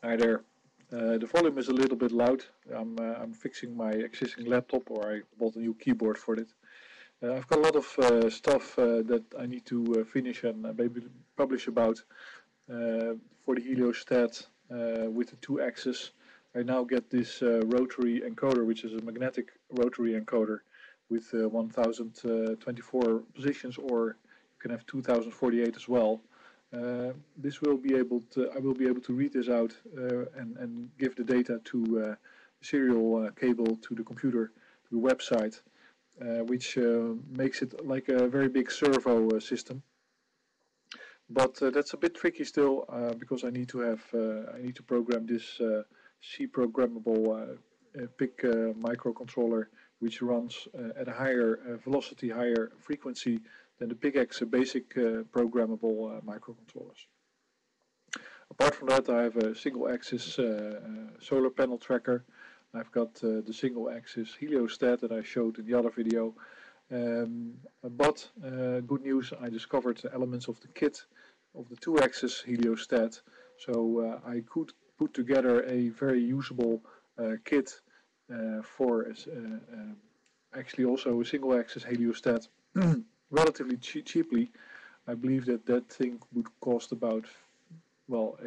Hi there. The volume is a little bit loud. I'm fixing my existing laptop, or I bought a new keyboard for it. I've got a lot of stuff that I need to finish and maybe publish about for the heliostat with the two axes. I now get this rotary encoder, which is a magnetic rotary encoder with 1024 positions, or you can have 2048 as well. This will be able to. I will be able to read this out and give the data to the serial cable to the computer, to the website, which makes it like a very big servo system. But that's a bit tricky still because I need to have I need to program this C programmable PIC microcontroller, which runs at a higher velocity, higher frequency than the PIC-X basic programmable microcontrollers. Apart from that, I have a single-axis solar panel tracker. I've got the single-axis heliostat that I showed in the other video. But good news, I discovered elements of the kit of the two-axis heliostat. So I could put together a very usable kit for actually also a single-axis heliostat relatively cheaply. I believe that thing would cost about, well,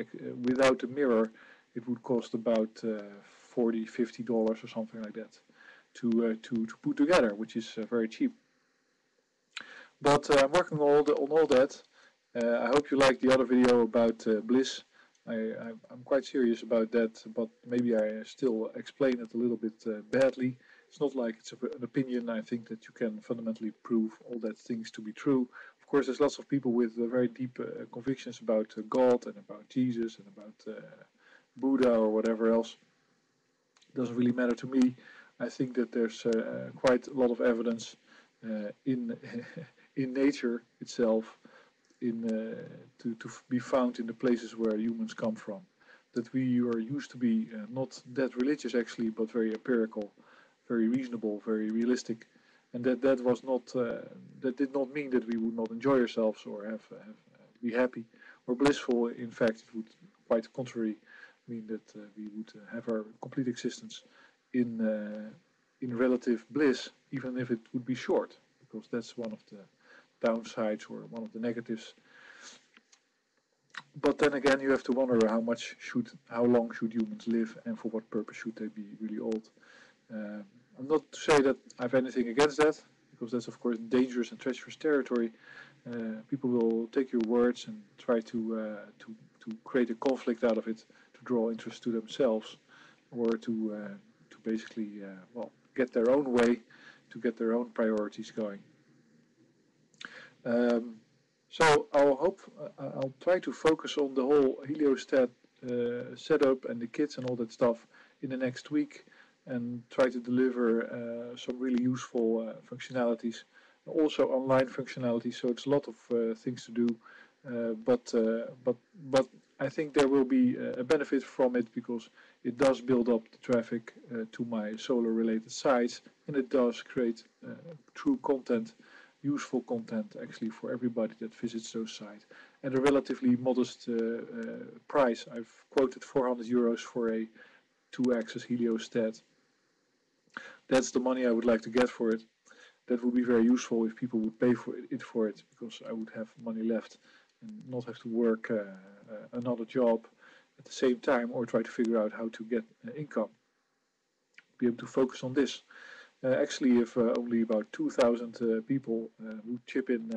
without a mirror, it would cost about $40–50 or something like that to put together, which is very cheap. But I'm working on all that. I hope you liked the other video about Bliss. I'm quite serious about that, but maybe I still explain it a little bit badly. It's not like it's an opinion. I think that you can fundamentally prove all that things to be true. Of course, there's lots of people with very deep convictions about God and about Jesus and about Buddha or whatever else. It doesn't really matter to me. I think that there's quite a lot of evidence in in nature itself to be found in the places where humans come from. That we are used to be not that religious actually, but very empirical, very reasonable, very realistic, and that was not that did not mean that we would not enjoy ourselves or be happy or blissful. In fact, it would quite the contrary mean that we would have our complete existence in relative bliss, even if it would be short, because that's one of the downsides or one of the negatives. But then again, you have to wonder how long should humans live, and for what purpose should they be really old? I'm not to say that I have anything against that, because that's of course dangerous and treacherous territory. People will take your words and try to create a conflict out of it, to draw interest to themselves, or to basically get their own way, to get their own priorities going. So I'll try to focus on the whole heliostat setup and the kits and all that stuff in the next week, and try to deliver some really useful functionalities, also online functionalities. So it's a lot of things to do, but I think there will be a benefit from it, because it does build up the traffic to my solar-related sites, and it does create true content, useful content actually for everybody that visits those sites, at a relatively modest price. I've quoted €400 for a two-axis heliostat. That's the money I would like to get for it. That would be very useful if people would pay for it, because I would have money left and not have to work another job at the same time, or try to figure out how to get income. Be able to focus on this. Actually, if only about 2,000 people would chip in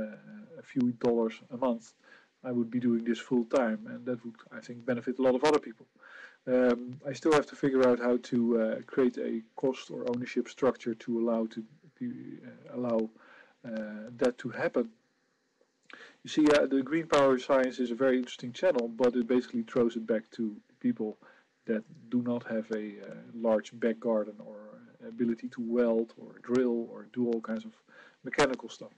a few dollars a month, I would be doing this full time, and that would, I think, benefit a lot of other people. I still have to figure out how to create a cost or ownership structure to allow that to happen. You see, the Green Power Science is a very interesting channel, but it basically throws it back to people that do not have a large back garden or ability to weld or drill or do all kinds of mechanical stuff.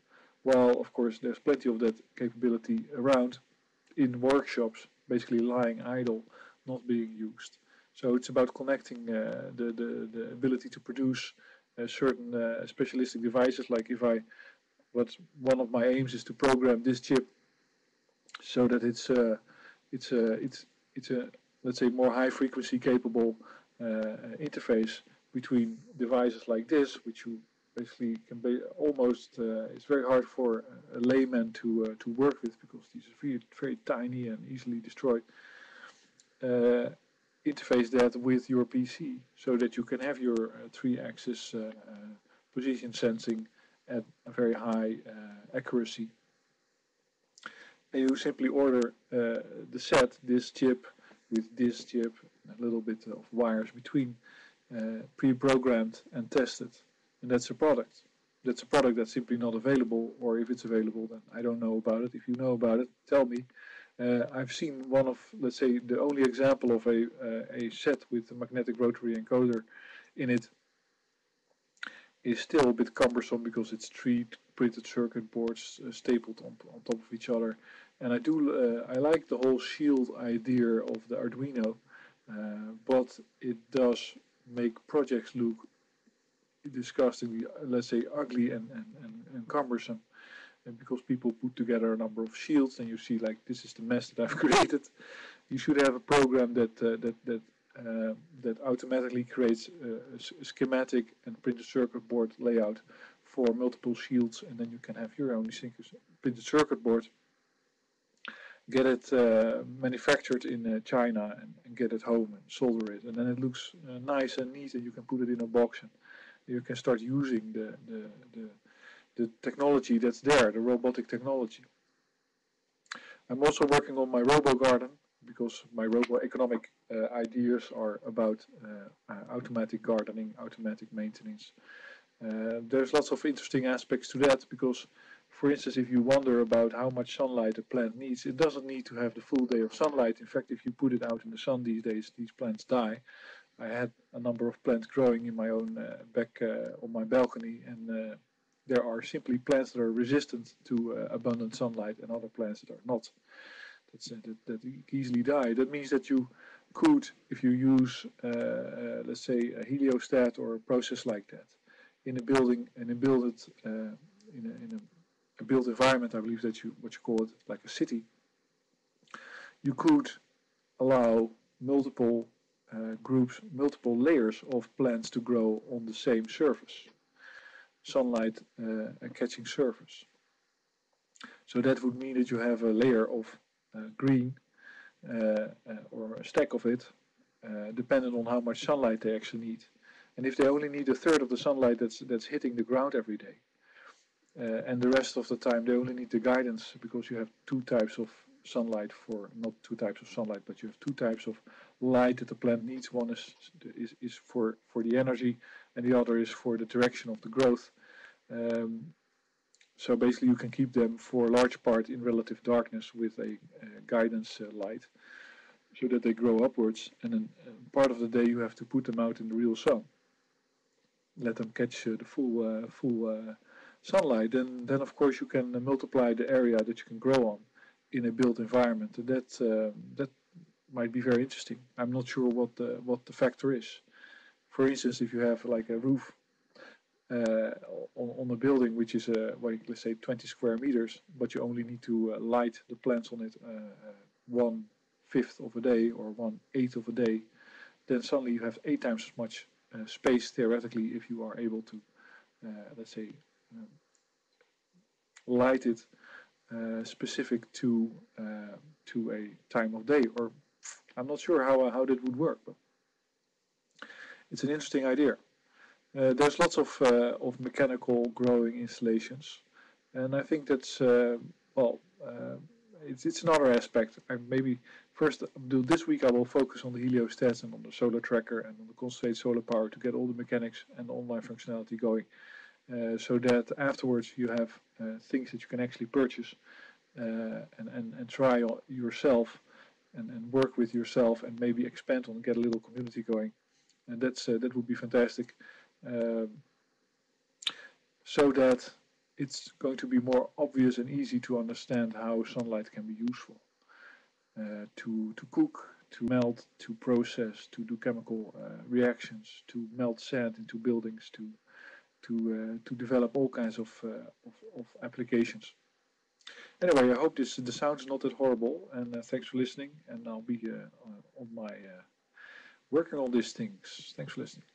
While, of course, there's plenty of that capability around in workshops, basically lying idle, not being used. So it's about connecting the ability to produce certain specialistic devices. Like one of my aims is to program this chip so that it's a let's say, more high frequency capable interface between devices like this, which you basically can be almost, it's very hard for a layman to work with because these are very, very tiny and easily destroyed. Interface that with your PC so that you can have your 3-axis position sensing at a very high accuracy. And you simply order the set, this chip with this chip, a little bit of wires between, pre-programmed and tested, and that's a product. That's a product that's simply not available, or if it's available, then I don't know about it. If you know about it, tell me. I've seen one of, let's say, the only example of a set with a magnetic rotary encoder in it is still a bit cumbersome because it's 3 printed circuit boards stapled on top of each other. And I like the whole shield idea of the Arduino, but it does make projects look disgustingly, let's say, ugly and cumbersome. And because people put together a number of shields, and you see, like, this is the mess that I've created. You should have a program that automatically creates a schematic and printed circuit board layout for multiple shields, and then you can have your own printed circuit board. Get it manufactured in China and get it home and solder it, and then it looks nice and neat, and you can put it in a box and you can start using the technology that's there, the robotic technology. I'm also working on my robo garden because my robo economic ideas are about automatic gardening, automatic maintenance. There's lots of interesting aspects to that because, for instance, if you wonder about how much sunlight a plant needs, it doesn't need to have the full day of sunlight. In fact, if you put it out in the sun these days, these plants die. I had a number of plants growing in my own back on my balcony, and there are simply plants that are resistant to abundant sunlight and other plants that are not. That easily die. That means that you could, if you use, let's say, a heliostat or a process like that in a building and build it in a built environment, I believe that what you call it, like a city, you could allow multiple groups, multiple layers of plants to grow on the same surface, sunlight catching surface. So that would mean that you have a layer of green or a stack of it, dependent on how much sunlight they actually need. And if they only need a third of the sunlight that's hitting the ground every day, and the rest of the time they only need the guidance, because you have 2 types of sunlight not 2 types of sunlight, but you have 2 types of light that the plant needs. One is for the energy, and the other is for the direction of the growth. So basically you can keep them for a large part in relative darkness with a guidance light, so that they grow upwards, and then part of the day you have to put them out in the real sun. Let them catch the full sunlight, then of course you can multiply the area that you can grow on in a built environment. And that might be very interesting. I'm not sure what the factor is. For instance, if you have like a roof on a building which is let's say 20 square meters, but you only need to light the plants on it 1/5 of a day or 1/8 of a day, then suddenly you have 8 times as much space theoretically if you are able to, let's say, light it specific to a time of day. Or I'm not sure how that would work, but it's an interesting idea. There's lots of mechanical growing installations, and I think that's it's another aspect. Maybe first this week I will focus on the heliostats and on the solar tracker and on the concentrated solar power to get all the mechanics and the online functionality going, so that afterwards you have things that you can actually purchase and try yourself and work with yourself and maybe expand on and get a little community going. And that would be fantastic. So that it's going to be more obvious and easy to understand how sunlight can be useful to cook, to melt, to process, to do chemical reactions, to melt sand into buildings, to develop all kinds of applications. Anyway, I hope the sound is not that horrible, and thanks for listening, and I'll be on my working on these things. Thanks for listening.